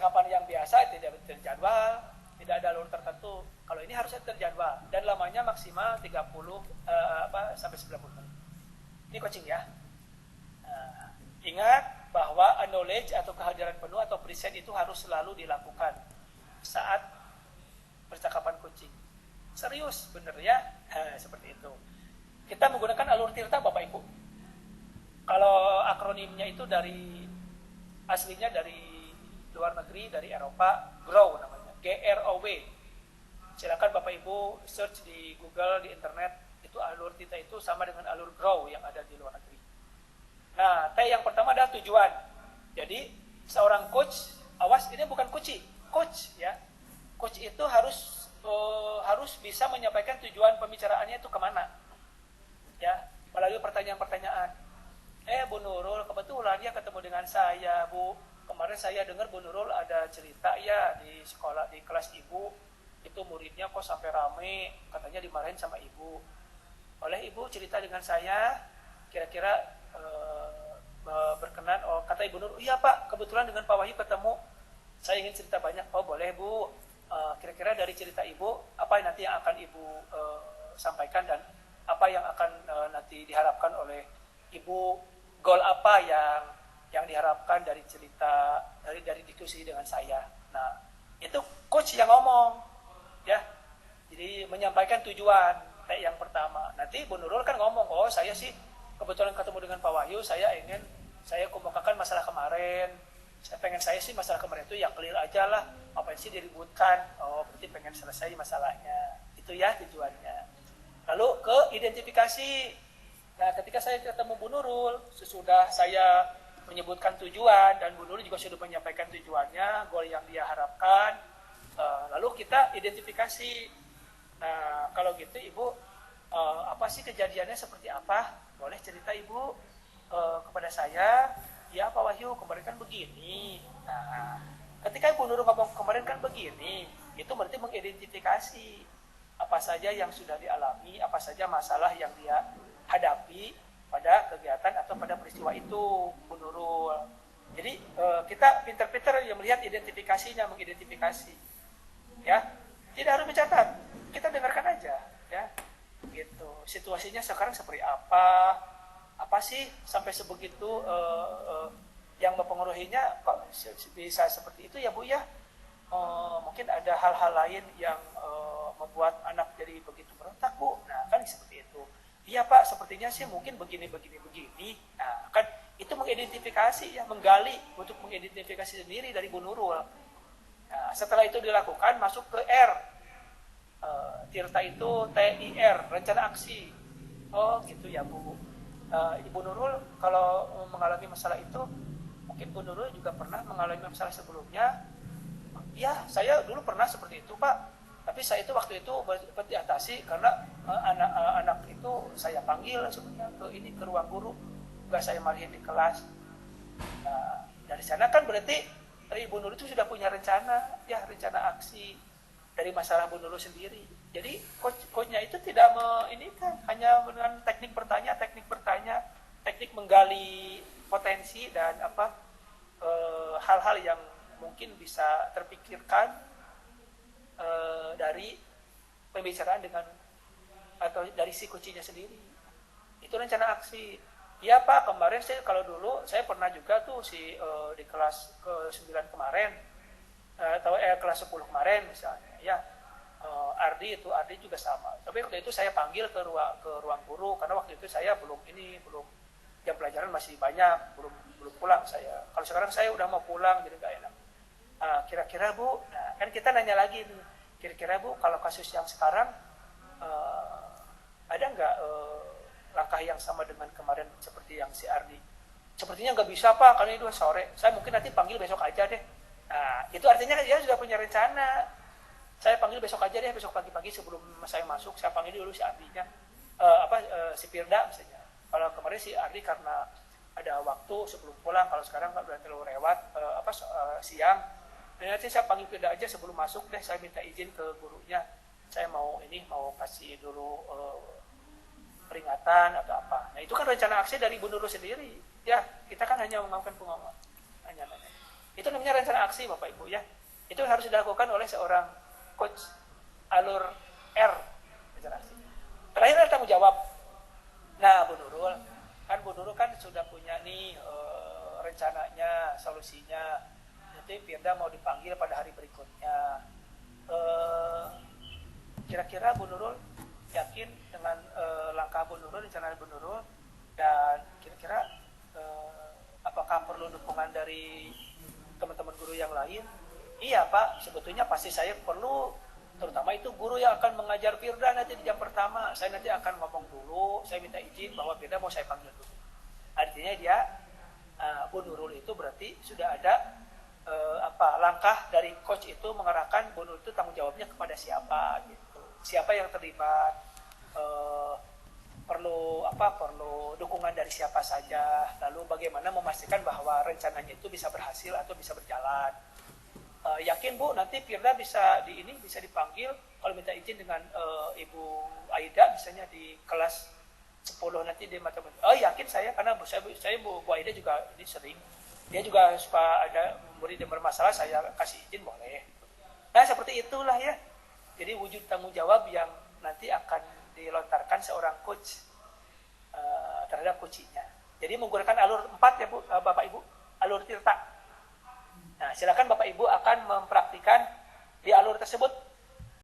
percakapan yang biasa tidak terjadwal, tidak ada alur tertentu. Kalau ini harusnya terjadwal dan lamanya maksimal 30 sampai 90 menit. Ini coaching ya. Ingat bahwa knowledge atau kehadiran penuh atau present itu harus selalu dilakukan saat percakapan coaching. Serius, bener ya? Seperti itu. Kita menggunakan alur Tirta, Bapak Ibu. Kalau akronimnya itu aslinya dari luar negeri, dari Eropa, GROW namanya, GROW. Silakan Bapak Ibu search di Google, di internet, itu alur Tirta itu sama dengan alur GROW yang ada di luar negeri. Nah, T yang pertama adalah tujuan. Jadi, seorang coach, awas ini bukan coach ya. Coach itu harus bisa menyampaikan tujuan pembicaraannya itu kemana. Ya, melalui pertanyaan-pertanyaan. Bu Nurul, kebetulan ya ketemu dengan saya, Bu. Kemarin saya dengar Bu Nurul ada cerita ya di sekolah, di kelas Ibu. Itu muridnya kok sampai rame, katanya dimarahin sama Ibu. Oleh Ibu cerita dengan saya, kira-kira berkenan. Kata Ibu Nurul, iya Pak, kebetulan dengan Pak Wahyu ketemu. Saya ingin cerita banyak. Oh boleh Bu. Kira-kira dari cerita Ibu, apa nanti yang akan Ibu sampaikan dan apa yang akan nanti diharapkan oleh Ibu, goal apa yang diharapkan dari cerita, dari diskusi dengan saya. Nah, itu coach yang ngomong, ya. Jadi menyampaikan tujuan, yang pertama. Nanti Bu Nurul kan ngomong, saya sih kebetulan ketemu dengan Pak Wahyu, saya kemukakan masalah kemarin. Saya sih masalah kemarin itu yang clear aja lah. Apa sih diributkan? Berarti pengen selesai masalahnya. Itu ya tujuannya. Lalu ke identifikasi. Nah, ketika saya ketemu Bu Nurul, sesudah saya menyebutkan tujuan dan Bu Nurul juga sudah menyampaikan tujuannya, goal yang dia harapkan. Lalu kita identifikasi. Nah, kalau gitu Ibu, apa sih kejadiannya seperti apa? Boleh cerita Ibu kepada saya. Ya Pak Wahyu, kemarin kan begini. Nah, ketika Ibu Nurul ngomong kemarin kan begini, itu berarti mengidentifikasi apa saja yang sudah dialami, apa saja masalah yang dia hadapi pada kegiatan atau pada peristiwa itu, Bu Nurul. Jadi kita pintar-pintar yang melihat identifikasinya, mengidentifikasi. Ya, tidak harus mencatat, kita dengarkan aja, ya. Gitu. Situasinya sekarang seperti apa sih sampai sebegitu yang mempengaruhinya kok bisa seperti itu ya Bu ya. Mungkin ada hal-hal lain yang membuat anak jadi begitu berontak Bu. Nah kan seperti itu. Iya Pak, sepertinya sih mungkin begini. Nah kan itu mengidentifikasi ya, menggali untuk mengidentifikasi sendiri dari Bu Nurul. Nah, setelah itu dilakukan masuk ke R. Tirta itu TIR, rencana aksi. Oh gitu ya Bu. Ibu Nurul kalau mengalami masalah itu, mungkin Bu Nurul juga pernah mengalami masalah sebelumnya. Ya, saya dulu pernah seperti itu Pak. Tapi saya itu waktu itu diatasi karena anak itu saya panggil sebenarnya ke ruang guru, nggak saya marahin di kelas. Nah, dari sana kan berarti Ibu Nurul itu sudah punya rencana aksi dari masalah Bu Nurul sendiri. Jadi coachnya itu tidak hanya dengan teknik bertanya, teknik menggali potensi dan hal-hal yang mungkin bisa terpikirkan dari pembicaraan atau dari si coachnya sendiri. Itu rencana aksi. Ya Pak, kemarin kalau dulu saya pernah juga tuh di kelas ke-9 kemarin atau kelas 10 kemarin misalnya ya. Ardi juga sama. Tapi waktu itu saya panggil ke ruang guru karena waktu itu saya belum jam pelajaran masih banyak, belum pulang saya. Kalau sekarang saya udah mau pulang jadi nggak enak. Kira-kira Bu, nah kan kita nanya lagi nih, kira-kira Bu kalau kasus yang sekarang ada nggak langkah yang sama dengan kemarin seperti yang si Ardi? Sepertinya nggak bisa Pak, karena itu sore. Saya mungkin nanti panggil besok aja deh. Nah itu artinya dia sudah punya rencana. Saya panggil besok aja deh, besok pagi-pagi sebelum saya masuk, saya panggil dulu si Ardinya, si Firda misalnya. Kalau kemarin si Ardi karena ada waktu sebelum pulang, kalau sekarang udah terlalu lewat siang, dan nanti saya panggil Firda aja sebelum masuk deh, saya minta izin ke gurunya, saya mau kasih dulu peringatan atau apa. Nah itu kan rencana aksi dari Bu Nurul sendiri, ya kita kan hanya mengamalkan pengumuman, hanya. Itu namanya rencana aksi Bapak Ibu ya. Itu harus dilakukan oleh seorang coach alur R, rencana aksi. Terakhir ada tanggung jawab. Nah, Bu Nurul kan sudah punya nih rencananya, solusinya. Nanti Firda mau dipanggil pada hari berikutnya. Kira-kira Bu Nurul yakin dengan langkah Bu Nurul, rencana Bu Nurul, dan kira-kira apakah perlu dukungan dari teman-teman guru yang lain? Iya Pak, sebetulnya pasti saya perlu, terutama itu guru yang akan mengajar Firda nanti di jam pertama. Saya nanti akan ngomong dulu, saya minta izin bahwa Firda mau saya panggil dulu. Artinya dia, Bu Nurul itu berarti sudah ada langkah dari coach itu mengarahkan Bu Nurul itu tanggung jawabnya kepada siapa gitu. Siapa yang terlibat, perlu dukungan dari siapa saja, lalu bagaimana memastikan bahwa rencananya itu bisa berhasil atau bisa berjalan. Yakin Bu nanti Firda bisa dipanggil kalau minta izin dengan Ibu Aida misalnya di kelas 10 nanti di matematika. Yakin saya karena saya Bu Aida juga ini sering, dia juga suka ada murid yang bermasalah, saya kasih izin boleh. Nah seperti itulah ya, jadi wujud tanggung jawab yang nanti akan dilontarkan seorang coach terhadap coachingnya. Jadi menggunakan alur 4 ya Bu, Bapak Ibu, alur Tirta. Nah silakan Bapak Ibu akan mempraktikkan di alur tersebut